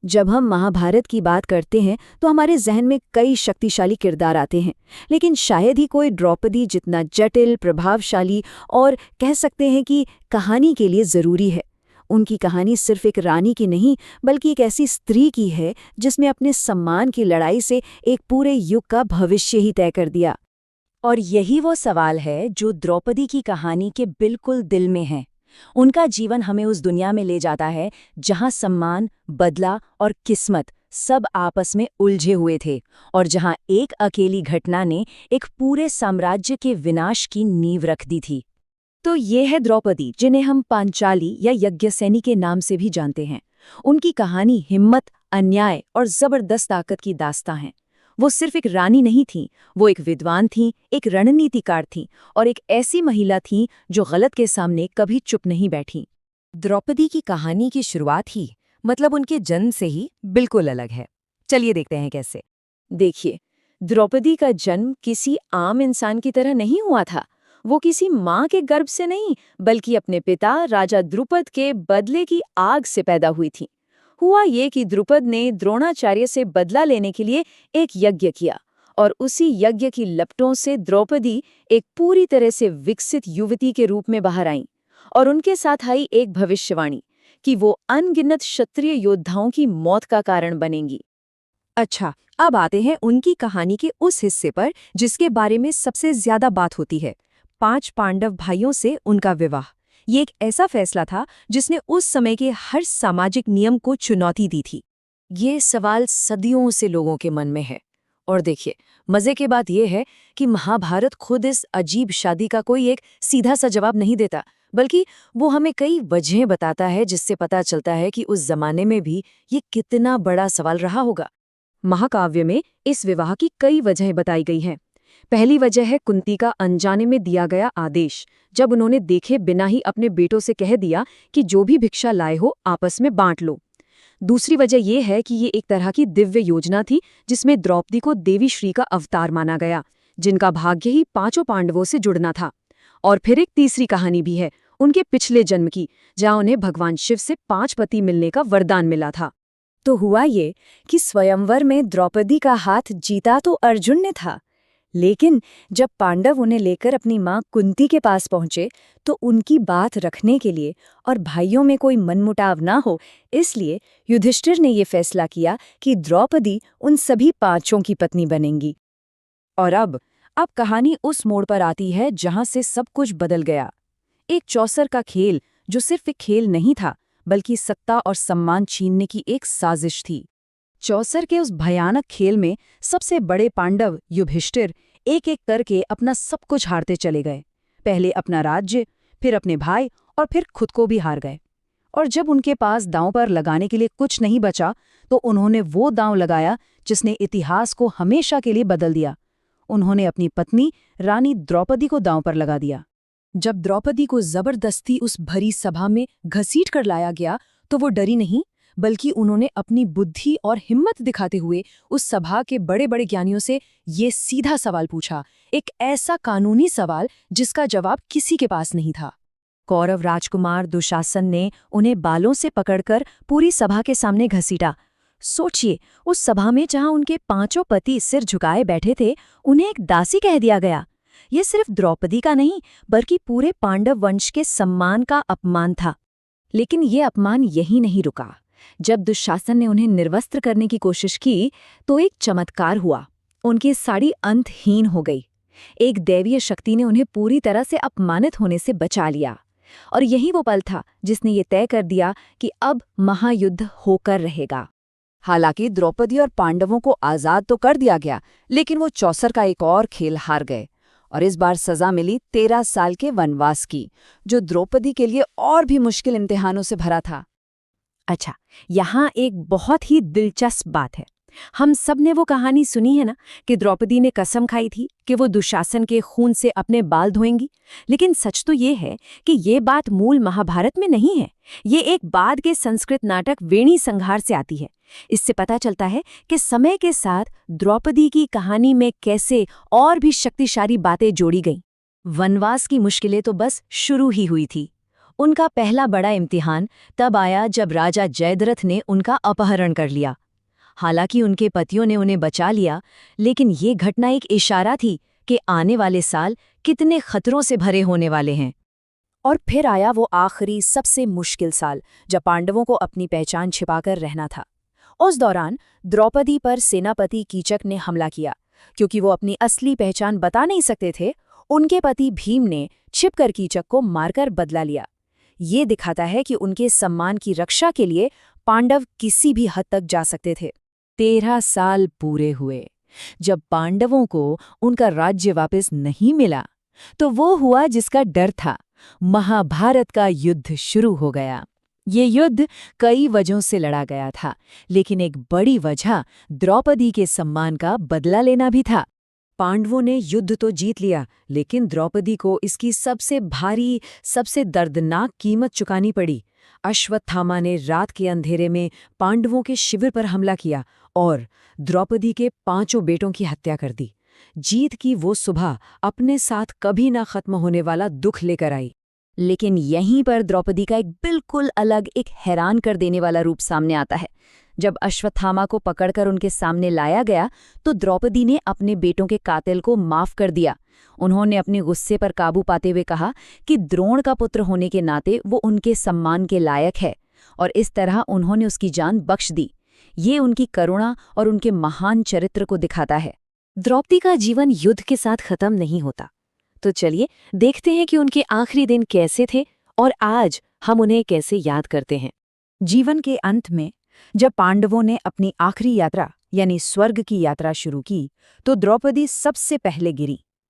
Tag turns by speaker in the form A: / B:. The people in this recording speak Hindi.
A: जब हम महाभारत की बात करते हैं तो हमारे जहन में कई शक्तिशाली किरदार आते हैं, लेकिन शायद ही कोई द्रौपदी जितना जटिल, प्रभावशाली और कह सकते हैं कि कहानी के लिए ज़रूरी है। उनकी कहानी सिर्फ एक रानी की नहीं, बल्कि एक ऐसी स्त्री की है जिसने अपने सम्मान की लड़ाई से एक पूरे युग का भविष्य ही तय कर दिया।
B: और यही वो सवाल है जो द्रौपदी की कहानी के बिल्कुल दिल में है। उनका जीवन हमें उस दुनिया में ले जाता है जहां सम्मान, बदला और किस्मत सब आपस में उलझे हुए थे, और जहां एक अकेली घटना ने एक पूरे साम्राज्य के विनाश की नींव रख दी थी। तो ये है द्रौपदी, जिन्हें हम पांचाली या यज्ञसेनी के नाम से भी जानते हैं। उनकी कहानी हिम्मत, अन्याय और जबरदस्त ताकत की दास्तां है। वो सिर्फ एक रानी नहीं थीं, वो एक विद्वान थीं, एक रणनीतिकार थीं और एक ऐसी महिला थीं जो गलत के सामने कभी चुप नहीं बैठीं।
C: द्रौपदी की कहानी की शुरुआत ही मतलब उनके जन्म से ही बिल्कुल अलग है। चलिए देखते हैं कैसे।
B: देखिए, द्रौपदी का जन्म किसी आम इंसान की तरह नहीं हुआ था। वो किसी माँ के गर्भ से नहीं, बल्कि अपने पिता राजा द्रुपद के बदले की आग से पैदा हुई थी। हुआ ये कि द्रुपद ने द्रोणाचार्य से बदला लेने के लिए एक यज्ञ किया, और उसी यज्ञ की लपटों से द्रौपदी एक पूरी तरह से विकसित युवती के रूप में बाहर आईं। और उनके साथ आई एक भविष्यवाणी कि वो अनगिनत क्षत्रिय योद्धाओं की मौत का कारण बनेंगी।
C: अच्छा, अब आते हैं उनकी कहानी के उस हिस्से पर जिसके बारे में सबसे ज्यादा बात होती है। 5 पांडव भाइयों से उनका विवाह। ये एक ऐसा फैसला था जिसने उस समय के हर सामाजिक नियम को चुनौती दी थी।
B: ये सवाल सदियों से लोगों के मन में है। और देखिए, मजे की बात यह है कि महाभारत खुद इस अजीब शादी का कोई एक सीधा सा जवाब नहीं देता, बल्कि वो हमें कई वजहें बताता है, जिससे पता चलता है कि उस जमाने में भी ये कितना बड़ा सवाल रहा होगा।
C: महाकाव्य में इस विवाह की कई वजहें बताई गई हैं। पहली वजह है कुंती का अनजाने में दिया गया आदेश, जब उन्होंने देखे बिना ही अपने बेटों से कह दिया कि जो भी भिक्षा लाए हो आपस में बांट लो। दूसरी वजह यह है कि ये एक तरह की दिव्य योजना थी जिसमें द्रौपदी को देवी श्री का अवतार माना गया, जिनका भाग्य ही 5 पांडवों से जुड़ना था। और फिर एक तीसरी कहानी भी है, उनके पिछले जन्म की, जहां उन्हें भगवान शिव से 5 पति मिलने का वरदान मिला था।
A: तो हुआ ये कि स्वयंवर में द्रौपदी का हाथ जीता तो अर्जुन ने था, लेकिन जब पांडव उन्हें लेकर अपनी मां कुंती के पास पहुंचे तो उनकी बात रखने के लिए और भाइयों में कोई मनमुटाव ना हो, इसलिए युधिष्ठिर ने ये फैसला किया कि द्रौपदी उन सभी 5 की पत्नी बनेंगी।
C: और अब कहानी उस मोड़ पर आती है जहां से सब कुछ बदल गया। एक चौसर का खेल जो सिर्फ एक खेल नहीं था, बल्कि सत्ता और सम्मान छीनने की एक साजिश थी। चौसर के उस भयानक खेल में सबसे बड़े पांडव युधिष्ठिर एक एक करके अपना सब कुछ हारते चले गए। पहले अपना राज्य, फिर अपने भाई और फिर खुद को भी हार गए। और जब उनके पास दांव पर लगाने के लिए कुछ नहीं बचा, तो उन्होंने वो दांव लगाया जिसने इतिहास को हमेशा के लिए बदल दिया। उन्होंने अपनी पत्नी रानी द्रौपदी को दांव पर लगा दिया। जब द्रौपदी को जबरदस्ती उस भरी सभा में घसीट कर लाया गया, तो वो डरी नहीं, बल्कि उन्होंने अपनी बुद्धि और हिम्मत दिखाते हुए उस सभा के बड़े बड़े ज्ञानियों से ये सीधा सवाल पूछा, एक ऐसा कानूनी सवाल जिसका जवाब किसी के पास नहीं था। कौरव राजकुमार दुशासन ने उन्हें बालों से पकड़कर पूरी सभा के सामने घसीटा। सोचिए, उस सभा में जहां उनके 5 पति सिर झुकाए बैठे थे, उन्हें एक दासी कह दिया गया। ये सिर्फ द्रौपदी का नहीं, बल्कि पूरे पांडव वंश के सम्मान का अपमान था। लेकिन ये अपमान यहीं नहीं रुका। जब दुशासन ने उन्हें निर्वस्त्र करने की कोशिश की, तो एक चमत्कार हुआ। उनकी साड़ी अंतहीन हो गई। एक दैवीय शक्ति ने उन्हें पूरी तरह से अपमानित होने से बचा लिया। और यही वो पल था जिसने ये तय कर दिया कि अब महायुद्ध होकर रहेगा।
A: हालांकि द्रौपदी और पांडवों को आजाद तो कर दिया गया, लेकिन वो चौसर का एक और खेल हार गए, और इस बार सजा मिली 13 साल के वनवास की, जो द्रौपदी के लिए और भी मुश्किल इम्तिहानों से भरा था।
C: अच्छा, यहाँ एक बहुत ही दिलचस्प बात है। हम सब ने वो कहानी सुनी है ना, कि द्रौपदी ने कसम खाई थी कि वो दुशासन के खून से अपने बाल धोएंगी। लेकिन सच तो ये है कि ये बात मूल महाभारत में नहीं है। ये एक बाद के संस्कृत नाटक वेणी संहार से आती है। इससे पता चलता है कि समय के साथ द्रौपदी की कहानी में कैसे और भी शक्तिशाली बातें जोड़ी गईं। वनवास की मुश्किलें तो बस शुरू ही हुई थी।
B: उनका पहला बड़ा इम्तिहान तब आया जब राजा जयद्रथ ने उनका अपहरण कर लिया। हालांकि उनके पतियों ने उन्हें बचा लिया, लेकिन ये घटना एक इशारा थी कि आने वाले साल कितने खतरों से भरे होने वाले हैं।
C: और फिर आया वो आखिरी सबसे मुश्किल साल, जब पांडवों को अपनी पहचान छिपाकर रहना था। उस दौरान द्रौपदी पर सेनापति कीचक ने हमला किया। क्योंकि वो अपनी असली पहचान बता नहीं सकते थे, उनके पति भीम ने छिपकर कीचक को मारकर बदला लिया। ये दिखाता है कि उनके सम्मान की रक्षा के लिए पांडव किसी भी हद तक जा सकते थे।
B: 13 साल पूरे हुए। जब पांडवों को उनका राज्य वापस नहीं मिला, तो वो हुआ जिसका डर था। महाभारत का युद्ध शुरू हो गया। ये युद्ध कई वजहों से लड़ा गया था, लेकिन एक बड़ी वजह द्रौपदी के सम्मान का बदला लेना भी था।
C: पांडवों ने युद्ध तो जीत लिया, लेकिन द्रौपदी को इसकी सबसे भारी, सबसे दर्दनाक कीमत चुकानी पड़ी। अश्वत्थामा ने रात के अंधेरे में पांडवों के शिविर पर हमला किया और द्रौपदी के 5 बेटों की हत्या कर दी। जीत की वो सुबह अपने साथ कभी ना खत्म होने वाला दुख लेकर आई।
A: लेकिन यहीं पर द्रौपदी का एक बिल्कुल अलग, एक हैरान कर देने वाला रूप सामने आता है। जब अश्वत्थामा को पकड़कर उनके सामने लाया गया, तो द्रौपदी ने अपने बेटों के कातिल को माफ कर दिया। उन्होंने अपने गुस्से पर काबू पाते हुए कहा कि द्रोण का पुत्र होने के नाते वो उनके सम्मान के लायक है, और इस तरह उन्होंने उसकी जान बख्श दी। ये उनकी करुणा और उनके महान चरित्र को दिखाता है।
B: द्रौपदी का जीवन युद्ध के साथ खत्म नहीं होता। तो चलिए देखते हैं कि उनके आखिरी दिन कैसे थे और आज हम उन्हें कैसे याद करते हैं।
C: जीवन के अंत में जब पांडवों ने अपनी आखिरी यात्रा यानी स्वर्ग की यात्रा शुरू की, तो द्रौपदी सबसे पहले गिरी।